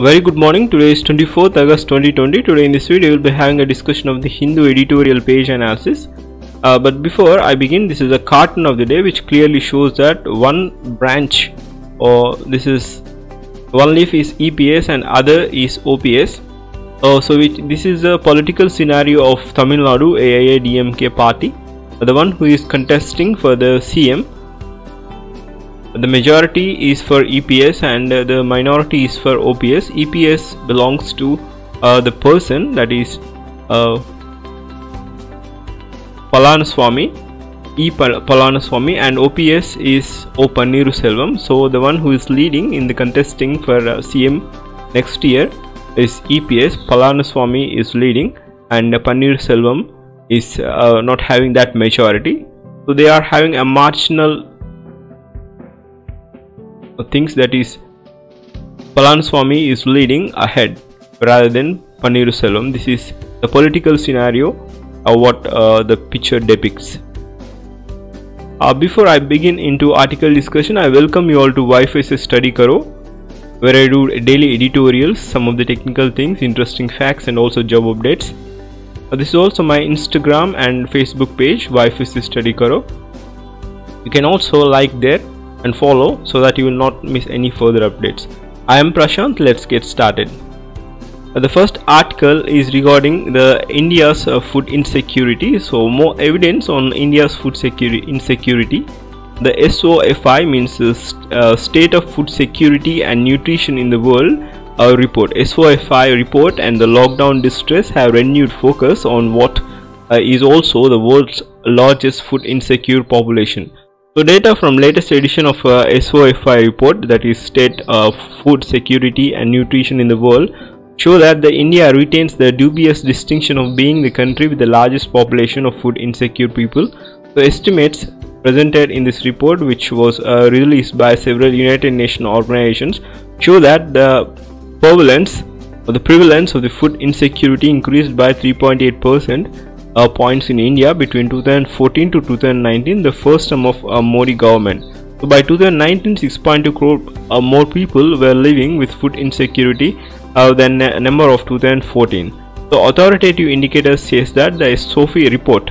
Very good morning. Today is 24th August 2020. Today in this video we will be having a discussion of the Hindu editorial page analysis. But before I begin, this is a cartoon of the day which clearly shows that one branch or this is one leaf is EPS and other is OPS. This is a political scenario of Tamil Nadu AIADMK party. The one who is contesting for the CM. The majority is for EPS and the minority is for OPS. EPS belongs to the person, that is Palaniswamy, Palaniswamy, and OPS is O Pannirselvam. So the one who is leading in the contesting for CM next year is EPS. Palaniswamy is leading and Pannirselvam is not having that majority. So they are having a marginal things, that is Palaniswamy is leading ahead rather than Pannirselvam. This is the political scenario of what the picture depicts. Before I begin into article discussion, I welcome you all to YFS Study Karo, where I do daily editorials, some of the technical things, interesting facts, and also job updates. This is also my Instagram and Facebook page, YFS Study Karo. You can also like there and follow so that you will not miss any further updates. I am Prashant. Let's get started. The first article is regarding the India's food insecurity. So more evidence on India's food insecurity. The SOFI means State of Food Security and Nutrition in the World report. SOFI report and the lockdown distress have renewed focus on what is also the world's largest food insecure population. So data from latest edition of SOFI report, that is State of Food Security and Nutrition in the World, show that India retains the dubious distinction of being the country with the largest population of food insecure people. So estimates presented in this report, which was released by several United Nations organizations, show that the prevalence of the food insecurity increased by 3.8% points in India between 2014 to 2019, the first term of Modi government. So by 2019, 6.2 crore more people were living with food insecurity than the number of 2014. So authoritative indicators says that the SOFI report,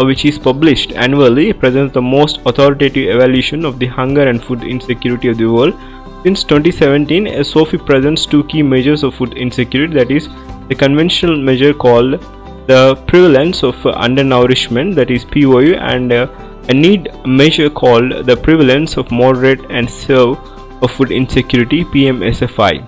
which is published annually, presents the most authoritative evaluation of the hunger and food insecurity of the world. Since 2017, SOFI presents two key measures of food insecurity, that is the conventional measure called the prevalence of undernourishment, that is POU, and a need measure called the prevalence of moderate and severe food insecurity, PMSFI.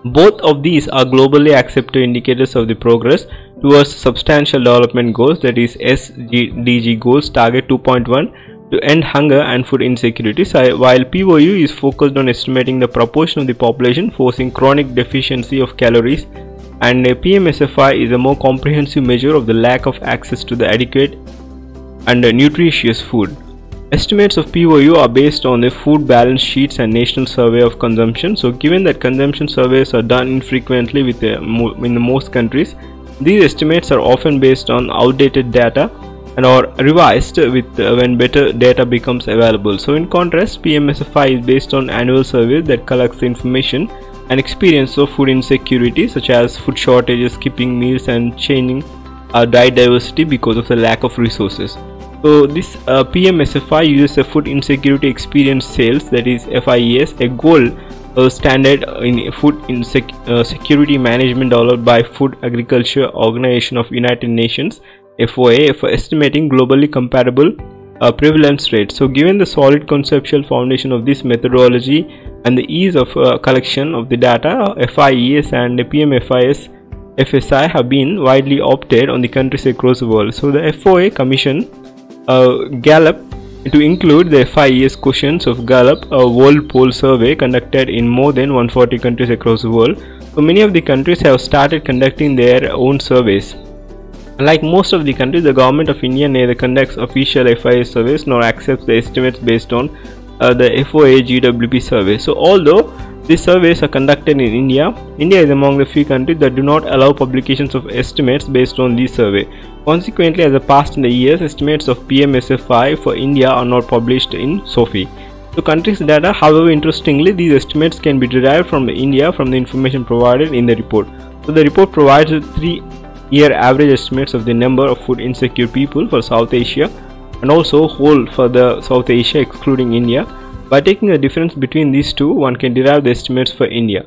Both of these are globally accepted indicators of the progress towards substantial development goals, that is SDG goals, target 2.1 to end hunger and food insecurity, while POU is focused on estimating the proportion of the population facing chronic deficiency of calories, and PMSFI is a more comprehensive measure of the lack of access to the adequate and nutritious food. Estimates of POU are based on the food balance sheets and national survey of consumption. So given that consumption surveys are done infrequently in most countries, these estimates are often based on outdated data and are revised when better data becomes available. So in contrast, PMSFI is based on annual surveys that collects the information and experience of food insecurity, such as food shortages, skipping meals, and changing diet diversity because of the lack of resources. So this PMSFI uses a food insecurity experience sales, that is FIES, a gold standard in food security management developed by Food Agriculture Organization of United Nations, FOA, for estimating globally comparable prevalence rates. So given the solid conceptual foundation of this methodology and the ease of collection of the data, FIES and PMFIS FSI have been widely opted on the countries across the world. So the FOA commissioned Gallup to include the FIES questions of Gallup, a world poll survey conducted in more than 140 countries across the world. So many of the countries have started conducting their own surveys. Like most of the countries, the government of India neither conducts official FIES surveys nor accepts the estimates based on the FOA GWP survey. So although these surveys are conducted in India is among the few countries that do not allow publications of estimates based on these surveys. Consequently, as a past in the years, estimates of PMSFI for India are not published in SOFI. So countries' data, however, interestingly, these estimates can be derived from India from the information provided in the report. So the report provides 3-year average estimates of the number of food insecure people for South Asia and also whole for the South Asia excluding India. By taking the difference between these two, one can derive the estimates for India.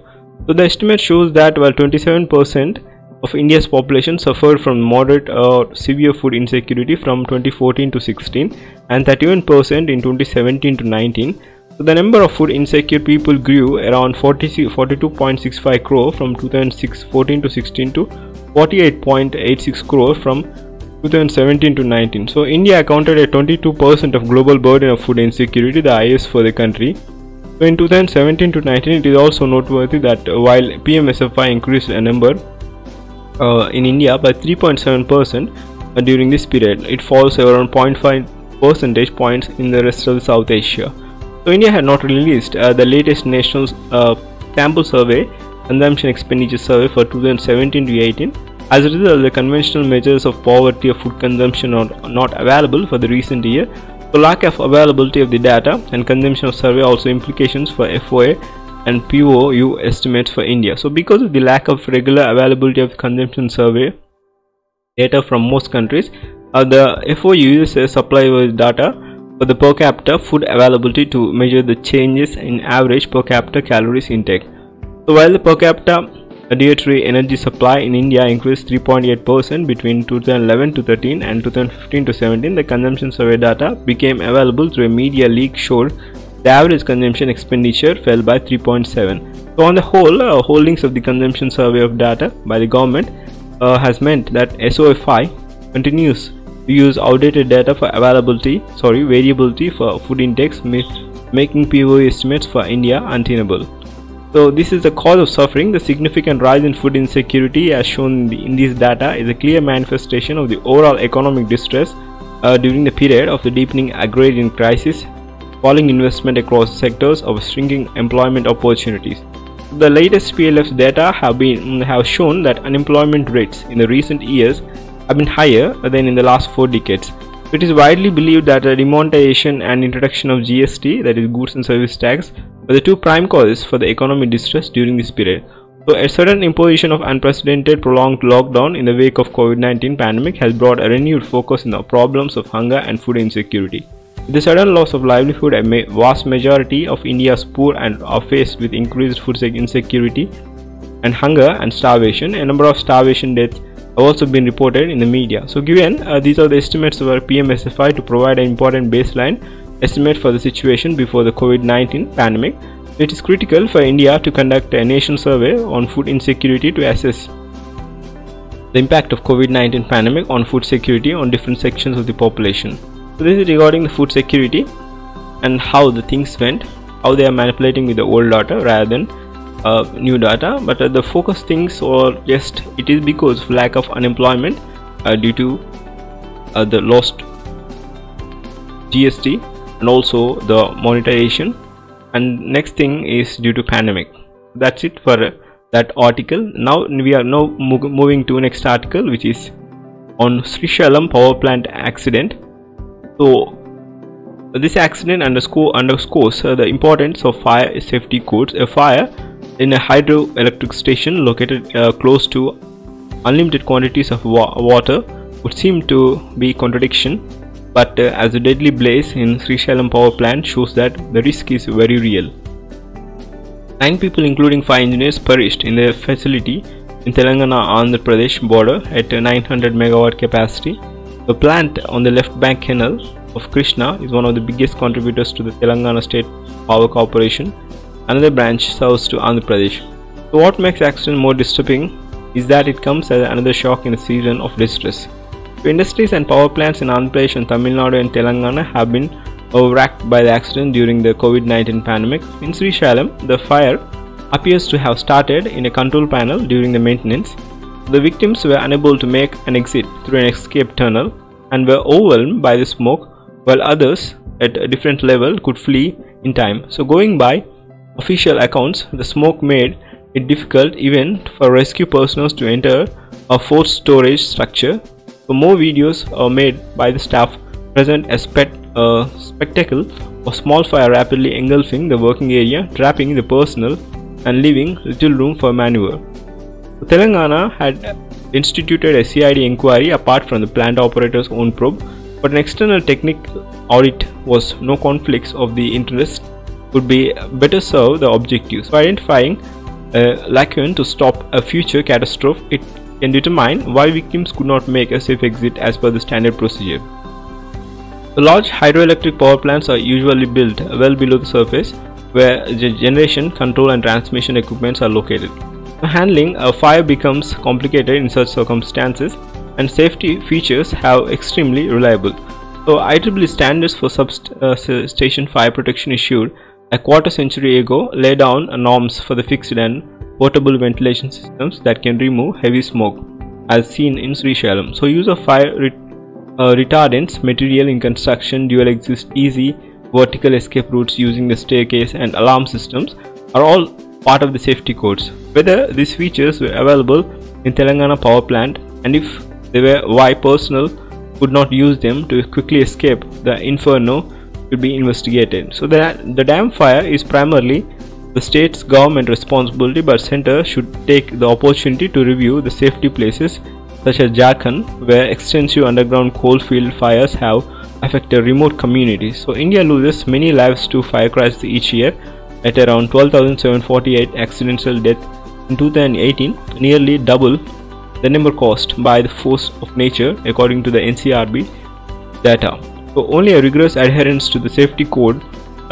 So the estimate shows that while 27% of India's population suffered from moderate or severe food insecurity from 2014 to 16 and 31% in 2017 to 19, so the number of food insecure people grew around 42.65 crore from 2014 to 16 to 48.86 crore from 2017 to 19. So India accounted at 22% of global burden of food insecurity, the highest for the country. So in 2017 to 19, it is also noteworthy that while PMSFI increased a number in India by 3.7% during this period, it falls around 0.5 percentage points in the rest of South Asia. So India had not released the latest national sample survey, consumption expenditure survey for 2017 to 18. As a result, the conventional measures of poverty of food consumption are not available for the recent year. So lack of availability of the data and consumption of survey also implications for FOA and POU estimates for India. So because of the lack of regular availability of consumption survey data from most countries, the FOU uses a supply data for the per capita food availability to measure the changes in average per capita calories intake. So while the per capita dietary energy supply in India increased 3.8% between 2011 to 13 and 2015 to 17, the consumption survey data became available through a media leak showed the average consumption expenditure fell by 3.7. So on the whole, holdings of the consumption survey of data by the government has meant that SOFI continues to use outdated data for variability for food intakes, making POU estimates for India untenable. So this is the cause of suffering. The significant rise in food insecurity as shown in this data is a clear manifestation of the overall economic distress during the period of the deepening agrarian crisis, falling investment across sectors of shrinking employment opportunities. The latest PLF's data have shown that unemployment rates in the recent years have been higher than in the last 4 decades. It is widely believed that the demonetization and introduction of GST, that is goods and service tax, were the two prime causes for the economic distress during this period. So a sudden imposition of unprecedented prolonged lockdown in the wake of COVID-19 pandemic has brought a renewed focus on the problems of hunger and food insecurity. With the sudden loss of livelihood, a vast majority of India's poor and are faced with increased food insecurity and hunger and starvation. A number of starvation deaths have also been reported in the media. So given these are the estimates of our PMSFI to provide an important baseline estimate for the situation before the COVID-19 pandemic, it is critical for India to conduct a nation survey on food insecurity to assess the impact of COVID-19 pandemic on food security on different sections of the population. So this is regarding the food security and how the things went, how they are manipulating with the old data rather than new data. But the focus things or just it is because of lack of unemployment due to the lost GST and also the monetization, and next thing is due to pandemic. That's it for that article. Now we are moving to next article, which is on Srisailam power plant accident. So this accident underscores the importance of fire safety codes. A fire in a hydroelectric station located close to unlimited quantities of water would seem to be contradiction, but as a deadly blaze in Srisailam power plant shows that the risk is very real. 9 people including 5 engineers perished in the facility in Telangana Andhra Pradesh border at 900 megawatt capacity. The plant on the left bank canal of Krishna is one of the biggest contributors to the Telangana State Power Corporation. Another branch serves to Andhra Pradesh. So what makes accident more disturbing is that it comes as another shock in a season of distress. So industries and power plants in Andhra Pradesh and Tamil Nadu and Telangana have been racked by the accident during the COVID-19 pandemic. In Srisailam, the fire appears to have started in a control panel during the maintenance. The victims were unable to make an exit through an escape tunnel and were overwhelmed by the smoke, while others at a different level could flee in time. So going by official accounts, the smoke made it difficult even for rescue personnel to enter a forced storage structure. So more videos are made by the staff present a spectacle a small fire rapidly engulfing the working area, trapping the personnel and leaving little room for maneuver. Telangana had instituted a CID inquiry apart from the plant operator's own probe, but an external technical audit was no conflicts of the interest would be better serve the objectives. By identifying a lacune to stop a future catastrophe, it can determine why victims could not make a safe exit as per the standard procedure. The large hydroelectric power plants are usually built well below the surface, where the generation, control and transmission equipments are located. Handling a fire becomes complicated in such circumstances, and safety features have extremely reliable. So IEEE standards for substation fire protection issued a quarter century ago lay down norms for the fixed and portable ventilation systems that can remove heavy smoke, as seen in Srisailam. So use of fire retardants material in construction, dual exist easy vertical escape routes using the staircase and alarm systems are all part of the safety codes. Whether these features were available in Telangana power plant, and if they were, why personnel could not use them to quickly escape the inferno will be investigated. So the dam fire is primarily the state's government responsibility, but center should take the opportunity to review the safety places such as Jharkhand, where extensive underground coalfield fires have affected remote communities. So India loses many lives to fire crashes each year at around 12,748 accidental deaths in 2018, nearly double the number caused by the force of nature according to the NCRB data. So only a rigorous adherence to the safety code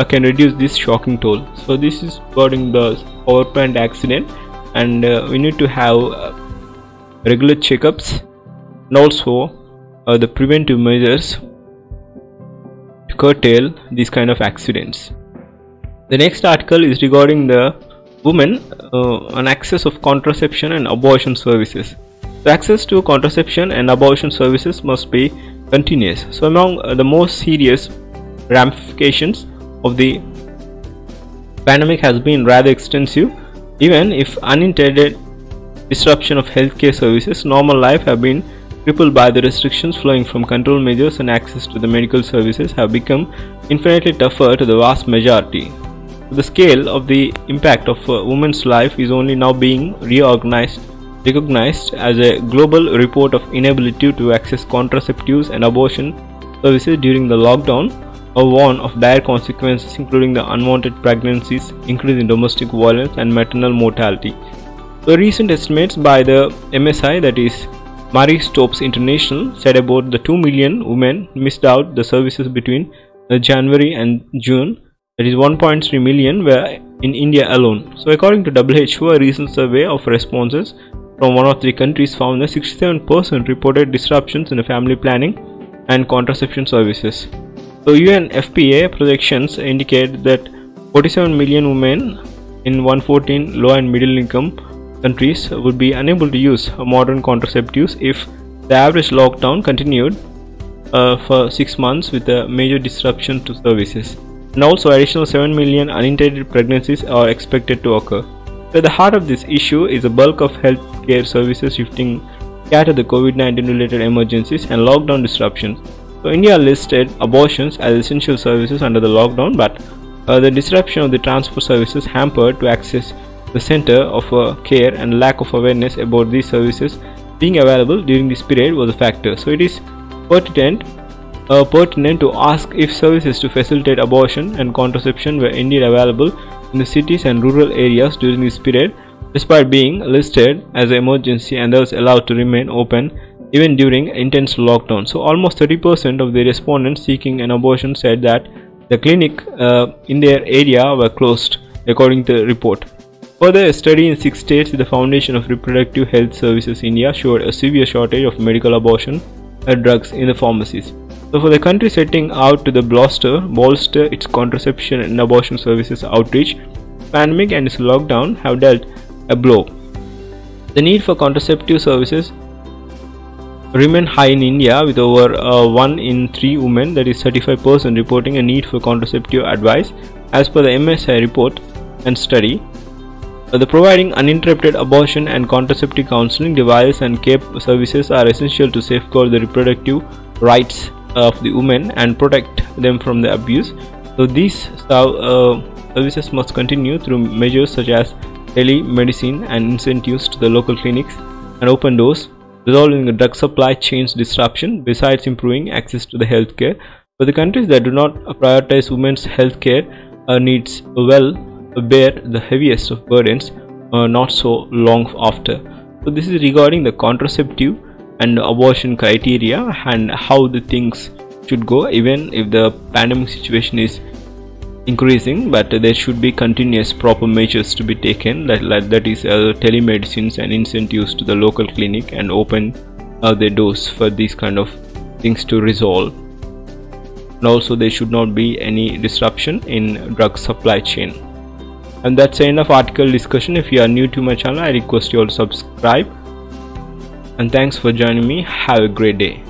can reduce this shocking toll. So this is regarding the power plant accident, and we need to have regular checkups and also the preventive measures to curtail these kind of accidents. The next article is regarding the women on access of contraception and abortion services. The access to contraception and abortion services must be continuous. So among the most serious ramifications of the pandemic has been rather extensive. Even if unintended disruption of healthcare services, normal life have been crippled by the restrictions flowing from control measures, and access to the medical services have become infinitely tougher to the vast majority. The scale of the impact of a woman's life is only now being recognized as a global report of inability to access contraceptives and abortion services during the lockdown, or warn of dire consequences including the unwanted pregnancies, increase in domestic violence and maternal mortality. The recent estimates by the MSI, that is Marie Stopes International, said about the 2 million women missed out the services between January and June, that is 1.3 million were in India alone. So according to WHO, a recent survey of responses from 103 countries found that 67% reported disruptions in the family planning and contraception services. So UNFPA projections indicate that 47 million women in 114 low and middle income countries would be unable to use modern contraceptives if the average lockdown continued for 6 months with a major disruption to services. And also additional 7 million unintended pregnancies are expected to occur. So at the heart of this issue is a bulk of healthcare services shifting to the COVID-19 related emergencies and lockdown disruptions. So India listed abortions as essential services under the lockdown, but the disruption of the transport services hampered to access the center of care, and lack of awareness about these services being available during this period was a factor. So it is pertinent to ask if services to facilitate abortion and contraception were indeed available in the cities and rural areas during this period, despite being listed as an emergency and thus allowed to remain open even during intense lockdown. So almost 30% of the respondents seeking an abortion said that the clinic in their area were closed, according to the report. Further, a study in 6 states with the Foundation of Reproductive Health Services India showed a severe shortage of medical abortion drugs in the pharmacies. So for the country setting out to bolster its contraception and abortion services outreach, pandemic and its lockdown have dealt a blow. The need for contraceptive services remain high in India, with over 1 in 3 women, that is 35%, reporting a need for contraceptive advice as per the MSI report and study. The providing uninterrupted abortion and contraceptive counseling, devices and care services are essential to safeguard the reproductive rights of the women and protect them from the abuse. So these services must continue through measures such as telemedicine and incentives to the local clinics and open doors, resolving the drug supply chain's disruption besides improving access to the healthcare. For the countries that do not prioritize women's healthcare needs will bear the heaviest of burdens not so long after. So this is regarding the contraceptive and abortion criteria and how the things should go, even if the pandemic situation is increasing, but there should be continuous proper measures to be taken, that is telemedicines and incentives to the local clinic and open their doors for these kind of things to resolve. And also there should not be any disruption in drug supply chain. And that's the end of article discussion. If you are new to my channel, I request you all to subscribe, and thanks for joining me. Have a great day.